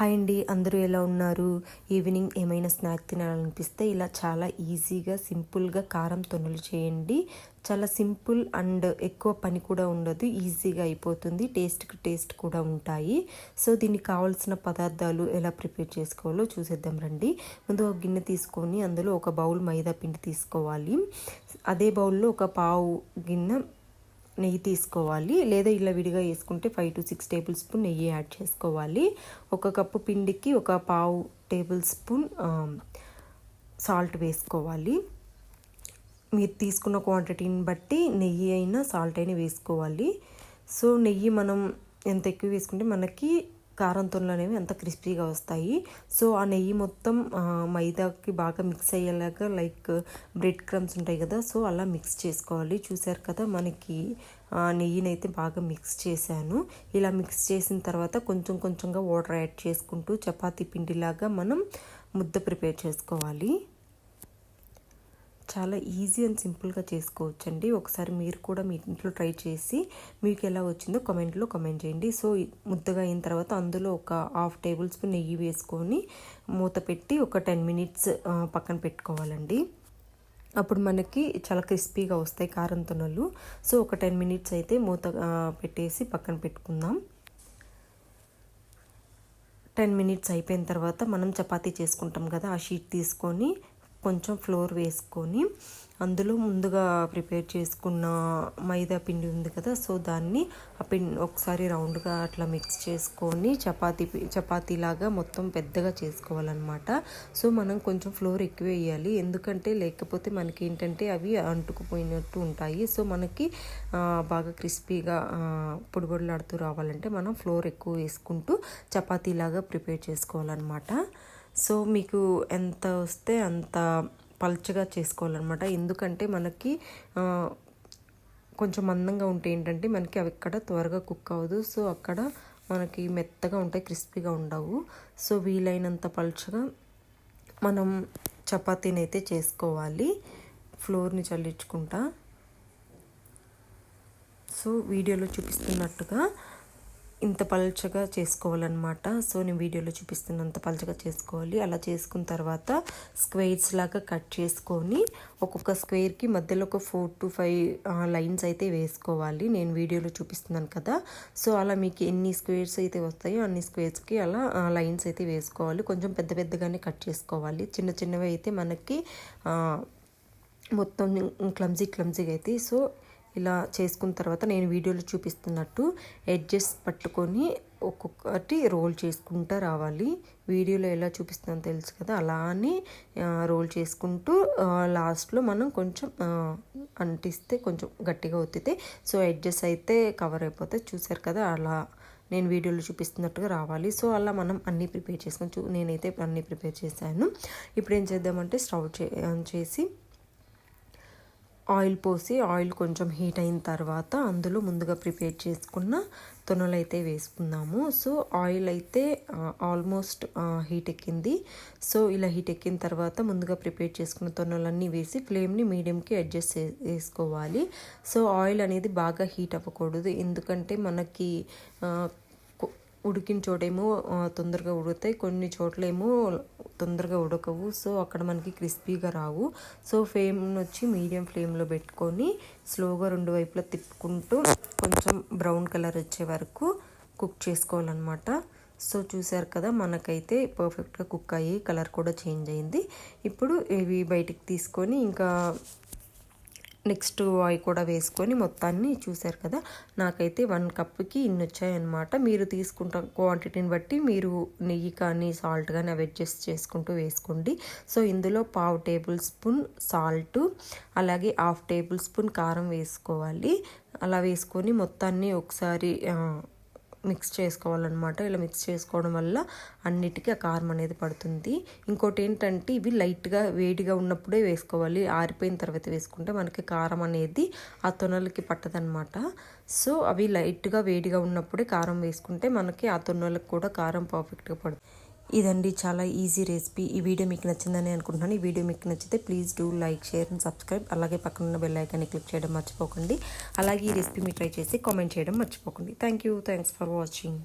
Hi అండి, అందరూ ఎలా ఉన్నారు? ఈవినింగ్ ఏమైనా స్నాక్ తినాలనిపిస్తే ఇలా చాలా ఈజీగా సింపుల్గా కారం తొనలు చేయండి. చాలా సింపుల్ అండ్ ఎక్కువ పని కూడా ఉండదు, ఈజీగా అయిపోతుంది, టేస్ట్ కూడా ఉంటాయి. సో దీనికి కావాల్సిన పదార్థాలు ఎలా ప్రిపేర్ చేసుకోవాలో చూసేద్దాం రండి. ముందు ఒక గిన్నె తీసుకొని అందులో ఒక బౌల్ మైదా పిండి తీసుకోవాలి. అదే బౌల్లో ఒక పావు గిన్నె నెయ్యి తీసుకోవాలి, లేదా ఇలా విడిగా వేసుకుంటే 5 to 6 టేబుల్ స్పూన్ నెయ్యి యాడ్ చేసుకోవాలి. ఒక కప్పు పిండికి ఒక పావు టేబుల్ స్పూన్ సాల్ట్ వేసుకోవాలి. మీరు తీసుకున్న క్వాంటిటీని బట్టి నెయ్యి అయినా సాల్ట్ అయినా వేసుకోవాలి. సో నెయ్యి మనం ఎంత ఎక్కువ వేసుకుంటే మనకి కారం తొనలు అనేవి అంత క్రిస్పీగా వస్తాయి. సో ఆ నెయ్యి మొత్తం మైదాకి బాగా మిక్స్ అయ్యేలాగా, లైక్ బ్రెడ్ క్రమ్స్ ఉంటాయి కదా, సో అలా మిక్స్ చేసుకోవాలి. చూసారు కదా, మనకి నెయ్యినైతే బాగా మిక్స్ చేశాను. ఇలా మిక్స్ చేసిన తర్వాత కొంచెంగా వాటర్ యాడ్ చేసుకుంటూ చపాతీ పిండిలాగా మనం ముద్ద ప్రిపేర్ చేసుకోవాలి. చాలా ఈజీ అండ్ సింపుల్గా చేసుకోవచ్చండి. ఒకసారి మీరు కూడా మీ ఇంట్లో ట్రై చేసి మీకు ఎలా వచ్చిందో కామెంట్లో కామెంట్ చేయండి. సో ముద్దగా అయిన తర్వాత అందులో ఒక హాఫ్ టేబుల్ స్పూన్ నెయ్యి వేసుకొని మూత పెట్టి ఒక 10 minutes పక్కన పెట్టుకోవాలండి. అప్పుడు మనకి చాలా క్రిస్పీగా వస్తాయి కారం తొనలు. సో ఒక 10 minutes అయితే మూత పెట్టేసి పక్కన పెట్టుకుందాం. 10 minutes అయిపోయిన తర్వాత మనం చపాతీ చేసుకుంటాం కదా, ఆ షీట్ తీసుకొని కొంచెం ఫ్లోర్ వేసుకొని అందులో ముందుగా ప్రిపేర్ చేసుకున్న మైదా పిండి ఉంది కదా, సో దాన్ని ఆ పిండి ఒకసారి రౌండ్గా అట్లా మిక్స్ చేసుకొని చపాతీలాగా మొత్తం పెద్దగా చేసుకోవాలన్నమాట. సో మనం కొంచెం ఫ్లోర్ ఎక్కువ వేయాలి, ఎందుకంటే లేకపోతే మనకి ఏంటంటే అవి అంటుకుపోయినట్టు ఉంటాయి. సో మనకి బాగా క్రిస్పీగా పొడిలాడుతూ రావాలంటే మనం ఫ్లోర్ ఎక్కువ వేసుకుంటూ చపాతీలాగా ప్రిపేర్ చేసుకోవాలన్నమాట. సో మీకు ఎంత వస్తే అంత పల్చగా చేసుకోవాలన్నమాట, ఎందుకంటే మనకి కొంచెం మందంగా ఉంటే ఏంటంటే మనకి అవి ఇక్కడ త్వరగా కుక్ అవ్వదు. సో అక్కడ మనకి మెత్తగా ఉంటాయి, క్రిస్పీగా ఉండవు. సో వీలైనంత పల్చగా మనం చపాతీని అయితే చేసుకోవాలి, ఫ్లోర్ని చల్లించుకుంటా. సో వీడియోలో చూపిస్తున్నట్టుగా ఇంత పల్చగా చేసుకోవాలన్నమాట. సో నేను వీడియోలో చూపిస్తున్నంత పల్చగా చేసుకోవాలి. అలా చేసుకున్న తర్వాత స్క్వేర్స్ లాగా కట్ చేసుకొని ఒక్కొక్క స్క్వేర్కి మధ్యలో ఒక 4 to 5 లైన్స్ అయితే వేసుకోవాలి. నేను వీడియోలో చూపిస్తున్నాను కదా, సో అలా మీకు ఎన్ని స్క్వేర్స్ అయితే వస్తాయో అన్ని స్క్వేర్స్కి అలా లైన్స్ అయితే వేసుకోవాలి. కొంచెం పెద్దగానే కట్ చేసుకోవాలి, చిన్నవి అయితే మనకి మొత్తం క్లమ్జీగా అయితే. సో ఇలా చేసుకున్న తర్వాత నేను వీడియోలో చూపిస్తున్నట్టు ఎడ్జెస్ పట్టుకొని ఒక్కొక్కటి రోల్ చేసుకుంటూ రావాలి. వీడియోలో ఎలా చూపిస్తుందో తెలుసు కదా, అలానే రోల్ చేసుకుంటూ లాస్ట్లో మనం కొంచెం అంటిస్తే కొంచెం గట్టిగా ఒత్తితే సో ఎడ్జెస్ అయితే కవర్ అయిపోతాయి. చూసారు కదా, అలా నేను వీడియోలో చూపిస్తున్నట్టుగా రావాలి. సో అలా మనం అన్నీ ప్రిపేర్ చేసుకొని నేనైతే అన్నీ ప్రిపేర్ చేశాను. ఇప్పుడు ఏం చేద్దామంటే స్టవ్ చేసి ఆయిల్ పోసి ఆయిల్ కొంచెం హీట్ అయిన తర్వాత అందులో ముందుగా ప్రిపేర్ చేసుకున్న తొనలు అయితే వేసుకుందాము. సో ఆయిల్ అయితే ఆల్మోస్ట్ హీట్ ఎక్కింది. సో ఇలా హీట్ ఎక్కిన తర్వాత ముందుగా ప్రిపేర్ చేసుకున్న తొనలన్నీ వేసి ఫ్లేమ్ని మీడియంకి అడ్జస్ట్ చేసుకోవాలి. సో ఆయిల్ అనేది బాగా హీట్ అవ్వకూడదు, ఎందుకంటే మనకి ఉడికిన చోటేమో తొందరగా ఉడుకుతాయి, కొన్ని చోట్లేమో తొందరగా ఉడకవు. సో అక్కడ మనకి క్రిస్పీగా రావు. సో ఫ్లేమ్ వచ్చి మీడియం ఫ్లేమ్లో పెట్టుకొని స్లోగా 2 వైపులా తిప్పుకుంటూ కొంచెం బ్రౌన్ కలర్ వచ్చే వరకు కుక్ చేసుకోవాలన్నమాట. సో చూసారు కదా, మనకైతే పర్ఫెక్ట్గా కుక్ అయ్యి కలర్ కూడా చేంజ్ అయింది. ఇప్పుడు ఇవి బయటికి తీసుకొని ఇంకా నెక్స్ట్ ఆయిల్ కూడా వేసుకొని మొత్తాన్ని చూసారు కదా, నాకైతే 1 కప్కి ఇన్ని వచ్చాయన్నమాట. మీరు తీసుకుంటాం క్వాంటిటీని బట్టి మీరు నెయ్యి కానీ సాల్ట్ కానీ అవి అడ్జస్ట్ చేసుకుంటూ వేసుకోండి. సో ఇందులో పావు టేబుల్ స్పూన్ సాల్ట్, అలాగే హాఫ్ టేబుల్ స్పూన్ కారం వేసుకోవాలి. అలా వేసుకొని మొత్తాన్ని ఒకసారి మిక్స్ చేసుకోవాలన్నమాట. ఇలా మిక్స్ చేసుకోవడం వల్ల అన్నిటికీ ఆ కారం అనేది పడుతుంది. ఇంకోటి ఏంటంటే ఇవి లైట్గా వేడిగా ఉన్నప్పుడే వేసుకోవాలి, ఆరిపోయిన తర్వాత వేసుకుంటే మనకి కారం అనేది ఆ తొనలకి పట్టదనమాట. సో అవి లైట్గా వేడిగా ఉన్నప్పుడే కారం వేసుకుంటే మనకి ఆ తొనలకు కూడా కారం పర్ఫెక్ట్గా పడుతుంది. ఇదండి చాలా ఈజీ రెసిపీ. ఈ వీడియో మీకు నచ్చిందని అనుకుంటున్నాను. ఈ వీడియో మీకు నచ్చితే please do like, share and subscribe. అలాగే పక్కనున్న బెల్ ఐకాన్ని క్లిక్ చేయడం మర్చిపోకండి. అలాగే ఈ రెసిపీ మీరు ట్రై చేసి కామెంట్ చేయడం మర్చిపోకండి. Thanks for watching.